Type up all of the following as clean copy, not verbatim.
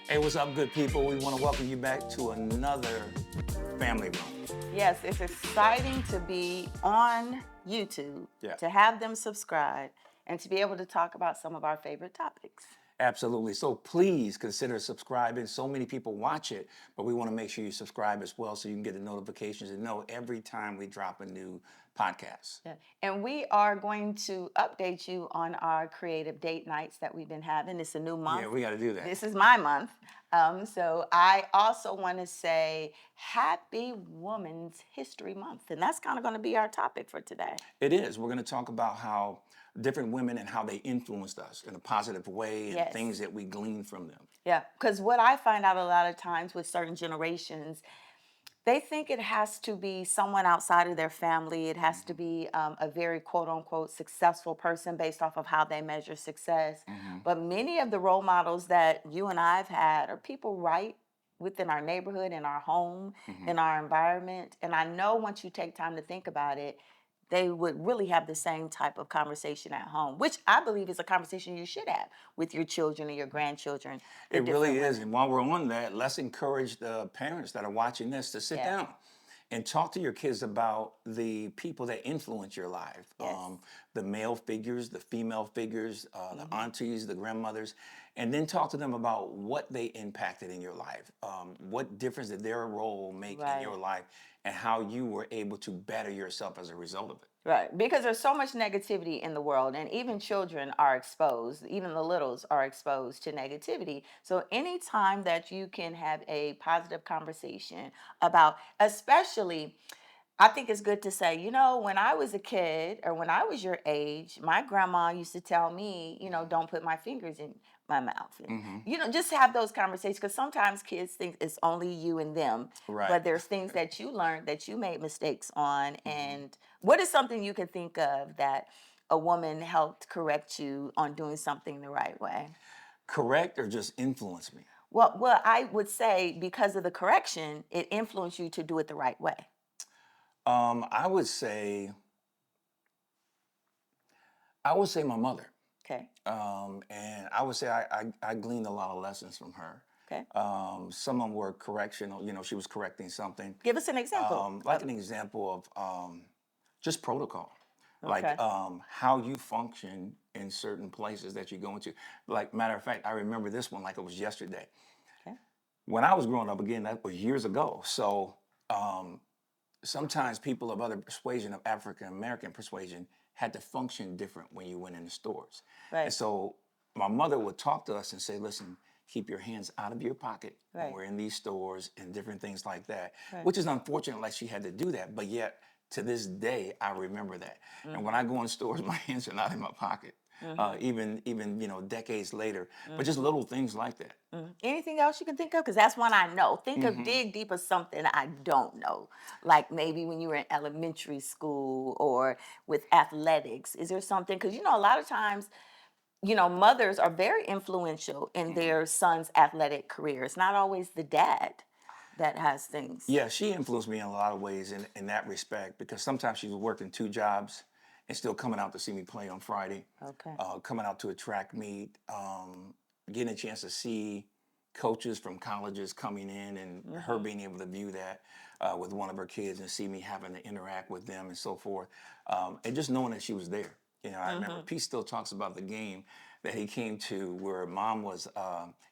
Hey, what's up, good people? We want to welcome you back to another family room. Yes, it's exciting to be on YouTube, Yeah. to have them subscribe, and to be able to talk about some of our favorite topics. Absolutely. So please consider subscribing. So many people watch it, but we want to make sure you subscribe as well so you can get the notifications and know every time we drop a new podcast. Yeah. And we are going to update you on our creative date nights that we've been having. It's a new month. Yeah, we got to do that. This is my month. So I also want to say Happy Women's History Month. And that's kind of going to be our topic for today. It is. We're going to talk about how different women and how they influenced us in a positive way and Yes. things that we glean from them. Yeah, because what I find out a lot of times with certain generations, they think it has to be someone outside of their family. It has to be a very quote unquote successful person based off of how they measure success. But many of the role models that you and I've had are people right within our neighborhood, in our home, in our environment. And I know once you take time to think about it, they would really have the same type of conversation at home, which I believe is a conversation you should have with your children and your grandchildren. It really is. And while we're on that, let's encourage the parents that are watching this to sit down and talk to your kids about the people that influence your life. Yes. The male figures, the female figures, the aunties, the grandmothers, and then talk to them about what they impacted in your life. What difference did their role make in your life, and how you were able to better yourself as a result of it. Right, because there's so much negativity in the world, and even children are exposed, even the littles are exposed to negativity. So, anytime that you can have a positive conversation about, especially, I think it's good to say, when I was a kid or when I was your age, my grandma used to tell me, don't put my fingers in my mouth. And, just have those conversations because sometimes kids think it's only you and them. Right. But there's things that you learned that you made mistakes on. And what is something you can think of that a woman helped correct you on doing something the right way? Correct or just influence me? Well, I would say because of the correction, it influenced you to do it the right way. I would say my mother. Okay. And I would say I gleaned a lot of lessons from her. Okay. Some of them were correctional. She was correcting something. Give us an example. Like an example of just protocol. Like Okay. how you function in certain places that you go into. Like, matter of fact, I remember this one like it was yesterday. Okay. When I was growing up, again, that was years ago. So sometimes people of other persuasion, of African American persuasion, had to function different when you went in the stores. Right. And so my mother would talk to us and say, listen, keep your hands out of your pocket when Right. we're in these stores and different things like that, Right. which is unfortunate, like she had to do that. But yet, to this day, I remember that. And when I go in stores, my hands are not in my pocket, even decades later. But just little things like that. Anything else you can think of? Because that's one I know. Think of dig deep of something I don't know. Like maybe when you were in elementary school or with athletics. Is there something? Because a lot of times, mothers are very influential in their sons' athletic career. It's not always the dad that has things. Yeah, she influenced me in a lot of ways in that respect because sometimes she was working two jobs and still coming out to see me play on Friday. Okay. Coming out to a track meet, getting a chance to see coaches from colleges coming in and her being able to view that with one of her kids and see me having to interact with them and so forth. And just knowing that she was there. I remember Pete still talks about the game that he came to where mom was,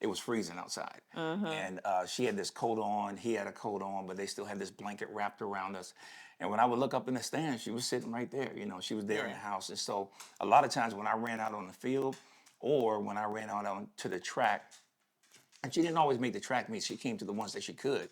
it was freezing outside. And she had this coat on, he had a coat on, but they still had this blanket wrapped around us. And when I would look up in the stands, she was sitting right there. She was there in the house. And so a lot of times when I ran out on the field or when I ran out onto the track, and she didn't always make the track meets, she came to the ones that she could.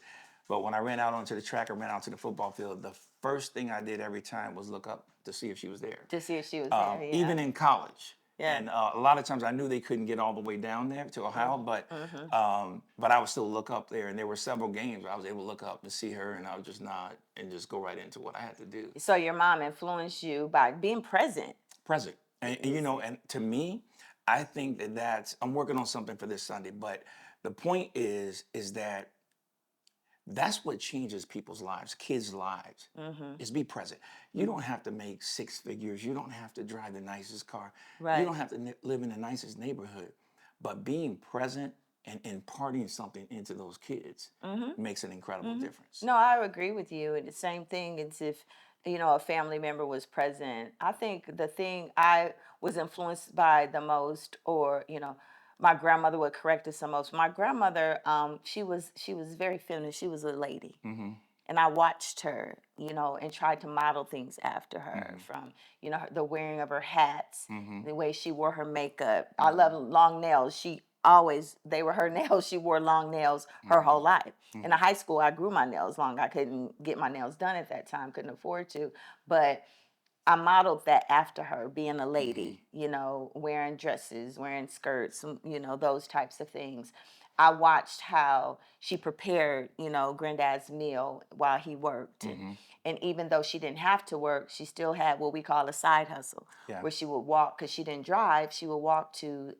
But when I ran out onto the track or ran out to the football field, the first thing I did every time was look up to see if she was there. To see if she was there. Yeah. Even in college. Yeah. And a lot of times I knew they couldn't get all the way down there to Ohio, but I would still look up there. And there were several games where I was able to look up to see her, and I would just nod and just go right into what I had to do. So your mom influenced you by being present. Present. And and to me, I think I'm working on something for this Sunday, but the point is that that's what changes people's lives, kids' lives, is be present. You don't have to make six figures. You don't have to drive the nicest car. Right. You don't have to live in the nicest neighborhood. But being present and imparting something into those kids makes an incredible difference. No, I agree with you. And the same thing is if, a family member was present. I think the thing I was influenced by the most, or, my grandmother would correct us the most. My grandmother, she was very feminine. She was a lady. And I watched her, and tried to model things after her from, the wearing of her hats, the way she wore her makeup. I love long nails. They were her nails. She wore long nails her whole life. In high school, I grew my nails long. I couldn't get my nails done at that time, couldn't afford to. But I modeled that after her, being a lady, wearing dresses, wearing skirts, those types of things. I watched how she prepared, granddad's meal while he worked. And even though she didn't have to work, she still had what we call a side hustle, Yeah. where she would walk, because she didn't drive, she would walk to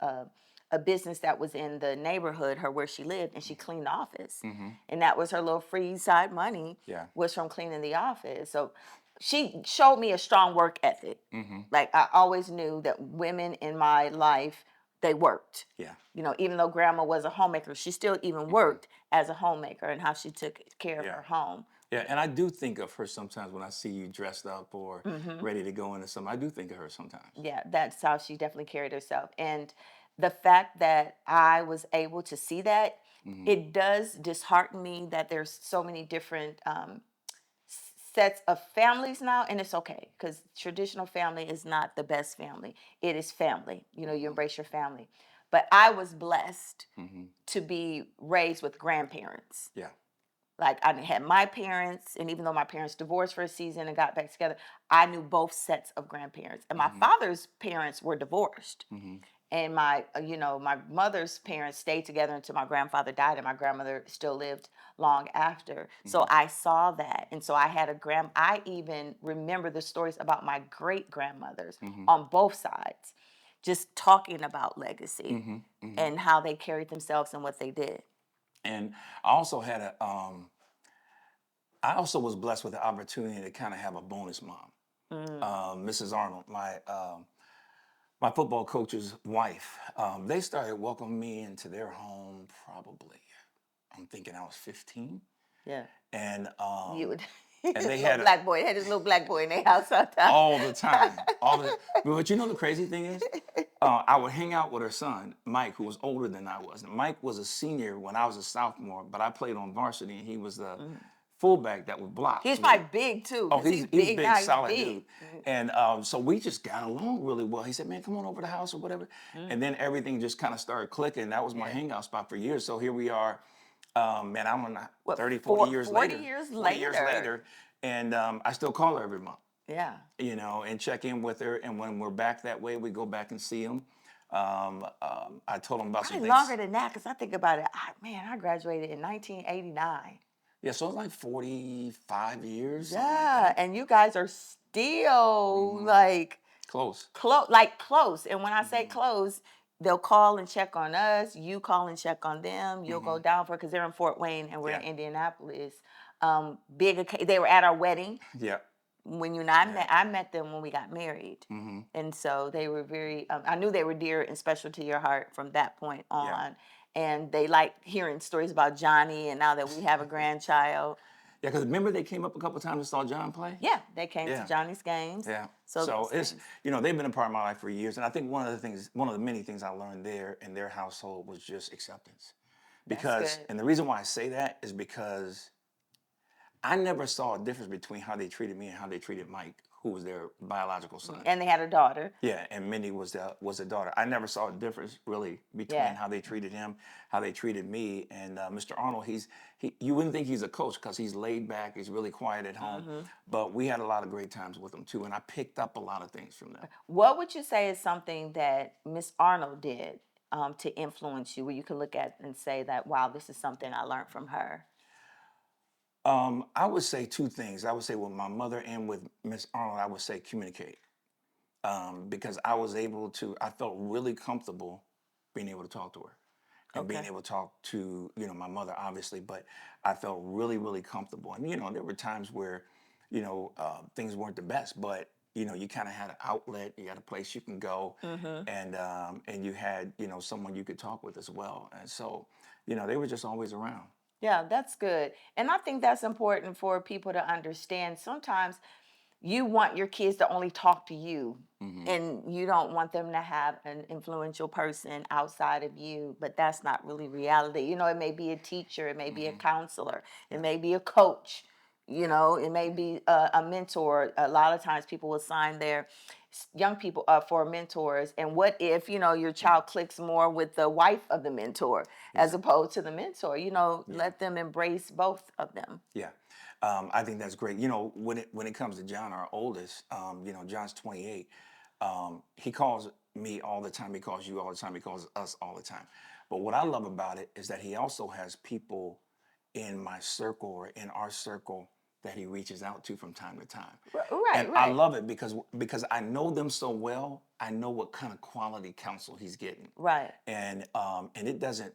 a business that was in the neighborhood, where she lived, and she cleaned the office. And that was her little free side money, Yeah. was from cleaning the office. So she showed me a strong work ethic. Mm-hmm. Like, I always knew that women in my life, they worked. Yeah. Even though grandma was a homemaker, she still even worked as a homemaker, and how she took care of Yeah. her home. Yeah, and I do think of her sometimes when I see you dressed up or ready to go into something. I do think of her sometimes. Yeah, that's how she definitely carried herself. And the fact that I was able to see that, it does dishearten me that there's so many different sets of families now, and it's okay, because traditional family is not the best family. It is family. You embrace your family. But I was blessed to be raised with grandparents. Yeah. Like, I had my parents, and even though my parents divorced for a season and got back together, I knew both sets of grandparents. And my father's parents were divorced. And my mother's parents stayed together until my grandfather died, and my grandmother still lived long after. So I saw that. And so I even remember the stories about my great grandmothers on both sides, just talking about legacy and how they carried themselves and what they did. And I also had I also was blessed with the opportunity to kind of have a bonus mom, Mrs. Arnold, my football coach's wife. They started welcoming me into their home probably, I'm thinking I was 15. Yeah. And You would. and they Little had black boy. They had this little black boy in their house sometimes. all the time, But you know the crazy thing is, I would hang out with her son, Mike, who was older than I was. And Mike was a senior when I was a sophomore, but I played on varsity, and he was the fullback that would block. He's probably big too. Oh, 'Cause he's big big, now. He's solid big. dude. And so we just got along really well. He said, "Man, come on over to the house or whatever." And then everything just kind of started clicking. That was my hangout spot for years. So here we are. Man, I'm on What, 30, 40 years 40 later. years 40 years later. later. And I still call her every month, Yeah. and check in with her. And when we're back that way, we go back and see them. I told them about some Probably things. longer than that, because I think about it. I graduated in 1989. Yeah, so it's like 45 years. something like Yeah, that. and you guys are still like Close. close. And when I say close, they'll call and check on us. You call and check on them. You'll go down because they're in Fort Wayne and we're in Yeah. Indianapolis. They were at our wedding. Yeah. When I met them when we got married, and so they were very. I knew they were dear and special to your heart from that point on, and they liked hearing stories about Johnny. And now that we have a grandchild, Yeah, because remember they came up a couple times and saw John play? yeah, they came to Yeah. Johnny's games. Yeah. So So those it's things. they've been a part of my life for years, and I think one of the many things I learned there in their household was just acceptance. That's Because, good. and the reason why I say that is because I never saw a difference between how they treated me and how they treated Mike, who was their biological son. And they had a daughter. Yeah, and Minnie was the daughter. I never saw a difference really between Yeah. how they treated him, how they treated me, and Mr. Arnold. You wouldn't think he's a coach because he's laid back, he's really quiet at home. But we had a lot of great times with him too, and I picked up a lot of things from them. What would you say is something that Miss Arnold did to influence you, where you could look at and say that, wow, this is something I learned from her? I would say two things. I would say with my mother and with Miss Arnold, I would say communicate. Because I felt really comfortable being able to talk to her and being Okay. able to talk to, my mother, obviously, but I felt really, really comfortable. And, there were times where, things weren't the best, but you kind of had an outlet, you had a place you can go, Hmm. and you had someone you could talk with as well, and so they were just always around. Yeah, that's good. And I think that's important for people to understand. Sometimes you want your kids to only talk to you, Hmm. and you don't want them to have an influential person outside of you, but that's not really reality. It may be a teacher, it may be a Hmm. counselor, it Yeah. may be a coach, it may be a mentor. A lot of times people will sign their young people up for mentors, and what if your Mhm. child clicks more with the wife of the mentor as Yeah. opposed to the mentor? Yeah. Let them embrace both of them. Yeah. I think that's great. When it comes to John, our oldest, John's 28. He calls me all the time. He calls you all the time. He calls us all the time. But what I love about it is that he also has people in my circle or in our circle that he reaches out to from time to time. Right, And I right, love it because I know them so well. I know what kind of quality counsel he's getting, right. and it doesn't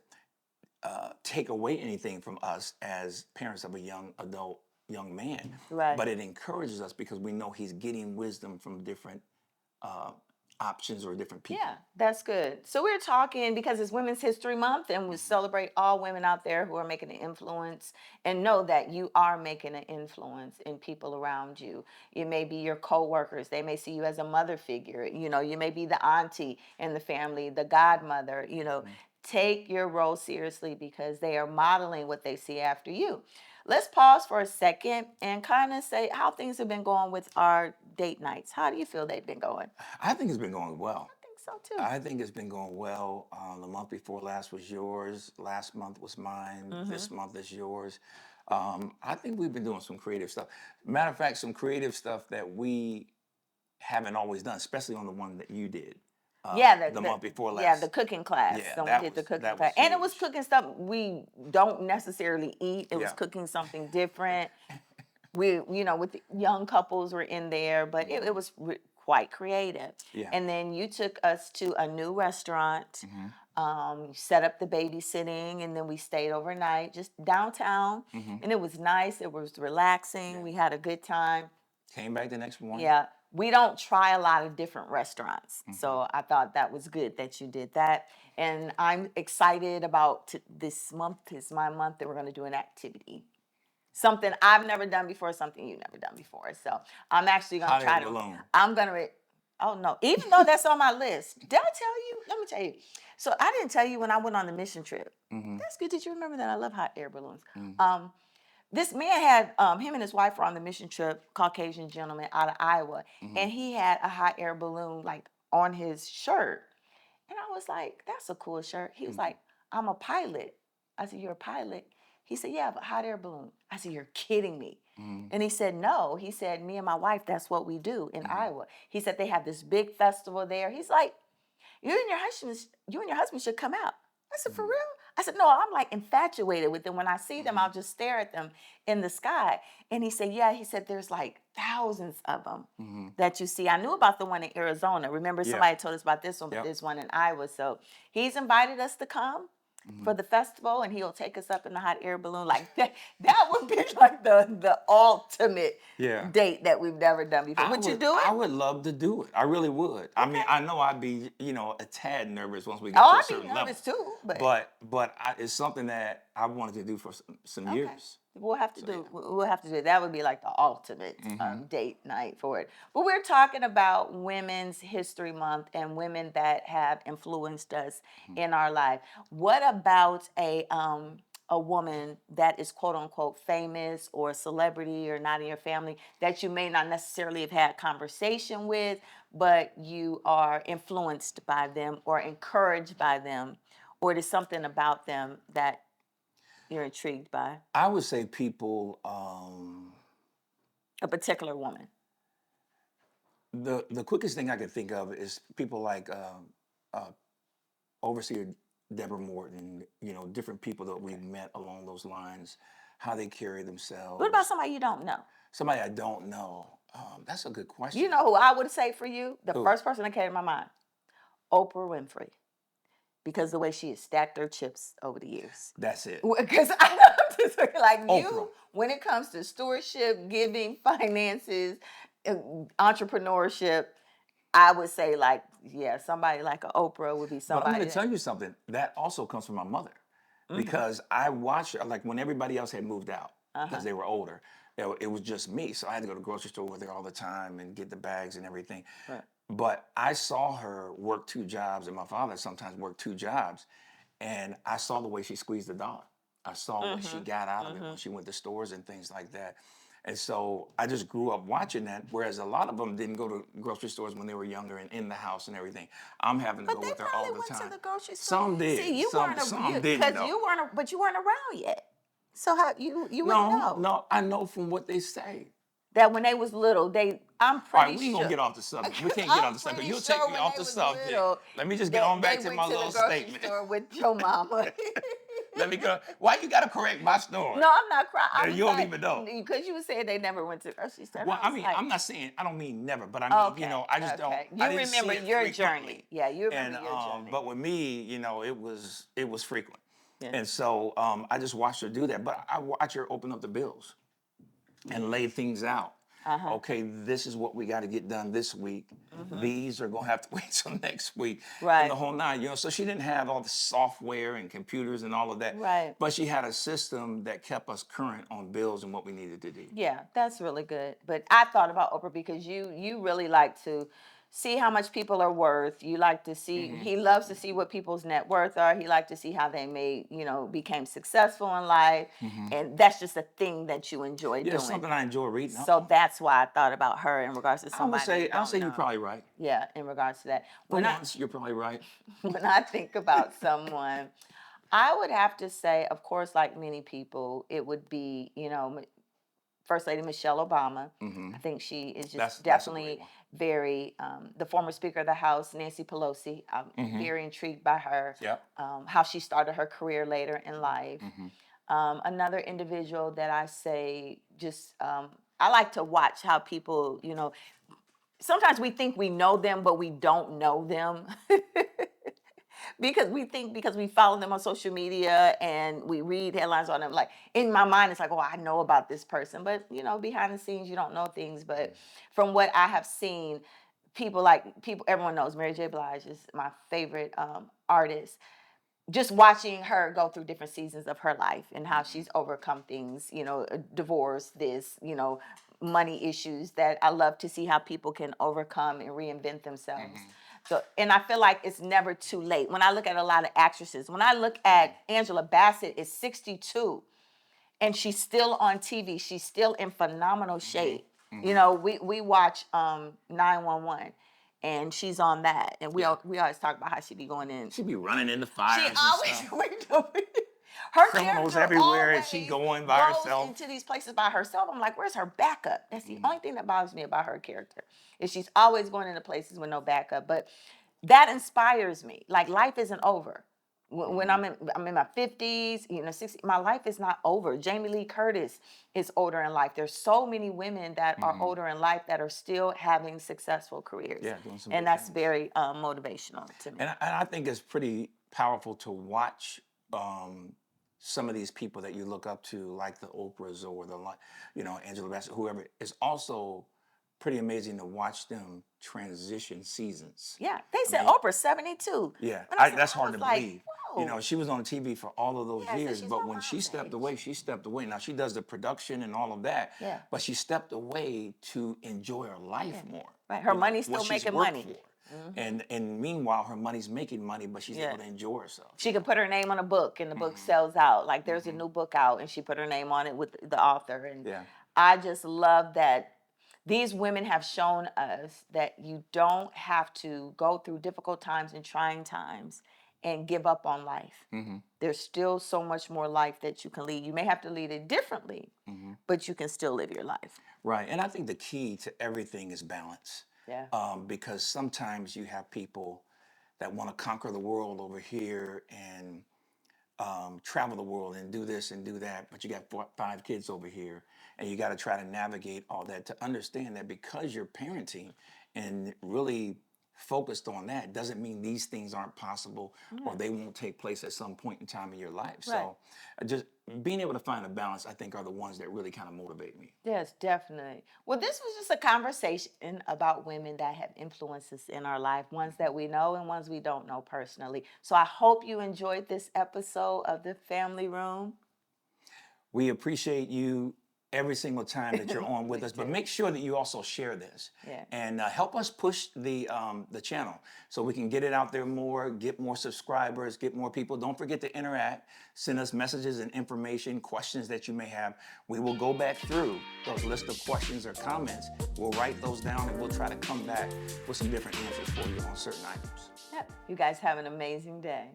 take away anything from us as parents of a young adult, young man, Right. but it encourages us because we know he's getting wisdom from different uh, options or different Yeah, people. that's good. So we're talking because it's Women's History Month and we Hmm. celebrate all women out there who are making an influence, and know that you are making an influence in people around you. It may be your coworkers. They may see you as a mother figure. You may be the auntie in the family, the godmother. Hmm. Take your role seriously because they are modeling what they see after you. Let's pause for a second and kind of say how things have been going with our date nights. How do you feel they've been going? I think it's been going well. I think so too. I think it's been going well. The month before last was yours. Last month was mine. This Hmm. month is yours. I think we've been doing some creative stuff. Matter of fact, some creative stuff that we haven't always done, especially on the one that you did Yeah, the month before the last. cooking class. Yeah, So we that did the was cooking that class, was and it was huge. cooking stuff we don't necessarily eat. It was Yeah. cooking something different. With the young couples were in there, but it Hmm. was quite creative. Yeah. And then you took us to a new restaurant. Hmm. Set up the babysitting, and then we stayed overnight just downtown, Hmm. and it was nice. It was relaxing. Yeah. We had a good time. Came back the next morning. Yeah, we don't try a lot of different restaurants. Hmm. So I thought that was good that you did that. And I'm excited about this month is my month that we're going to do an activity. Something I've never done before, something you've never done before. So I'm actually going to Hot air try to, balloon. I'm going to, oh no, even though that's on my list. Did I tell you? Let me tell you. So I didn't tell you when I went on the mission trip. Hmm. That's good that you remember that. I love hot air balloons. Hmm. Um, this man had him and his wife were on the mission trip, Caucasian gentleman out of Iowa, Hmm. and he had a hot air balloon like on his shirt. And I was like, that's a cool shirt. He was Hmm. like, I'm a pilot. I said, you're a pilot? He said, yeah, but hot air balloon. I said, you're kidding me. Hmm. And he said, no. He said, me and my wife, that's what we do in Hmm. Iowa. He said they have this big festival there. He's like, you and your husband should come out. I said, for Hmm. real? I said, no, I'm like infatuated with them. When I see them, Hmm. I'll just stare at them in the sky. And he said, yeah, he said, there's like thousands of them Hmm. that you see. I knew about the one in Arizona. Remember, Yeah. somebody told us about this one, but Yep. there's one in Iowa. So he's invited us to come Hmm. for the festival, and he'll take us up in the hot air balloon. Like that would be like the ultimate Yeah. date that we've never done before. I Would you would do I it? would love to do it. I really would. I mean, Okay. I know I'd be, a tad nervous once we got Oh, to a I'd be certain level. nervous too, but But it's something that I wanted to do for some okay. years. We'll have to So do. yeah. We'll have to do. That would be like the ultimate Hmm. date night for it. But we're talking about Women's History Month and women that have influenced us in our life. What about a woman that is quote unquote famous or a celebrity or not in your family that you may not necessarily have had conversation with, but you are influenced by them or encouraged by them, or there's something about them that you're intrigued by? I would say people. A particular woman. The quickest thing I could think of is people like uh, Overseer Deborah Morton. Different people that Okay. we've met along those lines, how they carry What about themselves. somebody you don't know? Somebody I don't know. That's a good You question. know who I would say for you? The Who? first person that came to my mind, Oprah Winfrey, because the way she has stacked her chips over the years. That's it. Because I'm just like Oprah. you, when it comes to stewardship, giving, finances, entrepreneurship, I would say like, yeah, somebody like an Oprah would be But I'm going somebody to that. tell you something. That also comes from my mother, Hmm. because I watched like when everybody else had moved out because Uh-huh. they were older. It was just me, so I had to go to the grocery store with her all the time and get the bags and everything. Right. But I saw her work two jobs, and my father sometimes worked two jobs, and I saw the way she squeezed the dollar. I saw what she Hmm. got out of it when Hmm. she went to stores and things like that. And so I just grew up watching that, whereas a lot of them didn't go to grocery stores when they were younger and in the house and everything. I'm having to But go they with her all probably the went to time. the grocery store. Some See, did, you some weren't a some you didn't because though. you weren't, but you weren't around yet. So how you wouldn't No, know no, I know from what they say. that when they was little, they. I'm All right, pretty we ain't gonna sure. get off the subject. We can't get I'm off the subject. pretty You'll take sure me when off they the was subject. little Let me just get that on they back to went my to the little grocery statement. store with your mama. Let me go. Why you gotta correct my story? No, I'm not crying. I'm You don't saying even know. because you said they never went to the grocery store. And Well, I I was mean, like, I'm not saying I don't mean never, but I mean, okay, I just don't. okay. I You didn't see remember it your journey. frequently, Yeah, you remember and your journey. but with me, it was frequent, Yeah. and so I just watched her do that. But I watch her open up the bills and lay things out. Uh-huh. Okay, this is what we got to get done this week. Hmm. These are going to have to wait till next week, and Right. the whole nine. So she didn't have all the software and computers and all of that, Right. but she had a system that kept us current on bills and what we needed to do. Yeah, that's really good. But I thought about Oprah because you really like to see how much people are worth. You like to see Hmm. he loves to see what people's net worth are. He liked to see how they became successful in life. Hmm. And that's just a thing that you enjoy Yeah, it's doing. something I enjoy reading up So on. that's why I thought about her in regards to I would somebody say, you I'll don't say you're know. probably right. Yeah, in regards to that. For When I once, you're probably right. when I think about someone, I would have to say, of course, like many people, it would be, First Lady Michelle Obama. Hmm. I think she is just That's a great definitely one. very, the former Speaker of the House, Nancy Pelosi. I'm Hmm. very intrigued by her, Yep. how she started her career later in life. Hmm. Another individual that I say just, I like to watch how people, sometimes we think we know them, but we don't know them. Because we think because we follow them on social media and we read headlines on them, like in my mind it's like, oh, I know about this person, but behind the scenes you don't know things. But from what I have seen, people everyone knows Mary J. Blige is my favorite artist. Just watching her go through different seasons of her life and how she's overcome things, divorce, money issues, that I love to see how people can overcome and reinvent themselves. Hmm. So, and I feel like it's never too late. When I look at a lot of actresses, when I look at Angela Bassett is 62 and she's still on TV, she's still in phenomenal Hmm. shape. Hmm. We watch 911 and she's on that. And Yeah. we always talk about how she be going in. She be running into She fires and always stuff. her Criminals character everywhere, and she always going by goes herself. into these places by herself. I'm like, where's her backup? That's the Hmm. only thing that bothers me about her character. Is she's always going into places with no backup. But that inspires me. Like life isn't over. When Hmm. I'm in my 50s, 60, my life is not over. Jamie Lee Curtis is older in life. There's so many women that are Hmm. older in life that are still having successful careers. Yeah, doing some And big that's things. very motivational to me. And I think it's pretty powerful to watch some of these people that you look up to, like the Oprahs or Angela Bassett, whoever. It's also pretty amazing to watch them transition seasons. Yeah, they I said mean, Oprah 72. yeah, When I said, that's I hard was to like, believe. whoa. She was on TV for all of those Yeah, so years, she's but my when she mom's stepped age. away, she stepped away. Now she does the production and all of that, Yeah, but she stepped away to enjoy her life yeah. more. Right. Her money's What still she's making worked money. for, Hmm. and meanwhile her money's making money, but she's Yeah. able to enjoy herself. She can put her name on a book and the book Hmm. sells out. Like there's a Hmm. new book out and she put her name on it with the author. And Yeah. I just love that these women have shown us that you don't have to go through difficult times and trying times and give up on life. Hmm. There's still so much more life that you can lead. You may have to lead it differently, Hmm. but you can still live your life. Right, and I think the key to everything is balance, Yeah. because sometimes you have people that want to conquer the world over here and travel the world and do this and do that, but you got five kids over here, and you got to try to navigate all that to understand that because you're parenting and really focused on that doesn't mean these things aren't possible or they won't take place at some point in time in your life. Right. So just being able to find a balance, I think, are the ones that really kind of motivate me. Yes, definitely. Well, this was just a conversation about women that have influences in our life, ones that we know and ones we don't know personally. So I hope you enjoyed this episode of the Family Room. We appreciate you every single time that you're on with We us, but do. make sure that you also share this Yeah. and help us push the channel so we can get it out there more, get more subscribers, get more people. Don't forget to interact, send us messages and information, questions that you may have. We will go back through those list of questions or comments. We'll write those down and we'll try to come back with some different answers for you on certain items. Yep. You guys have an amazing day.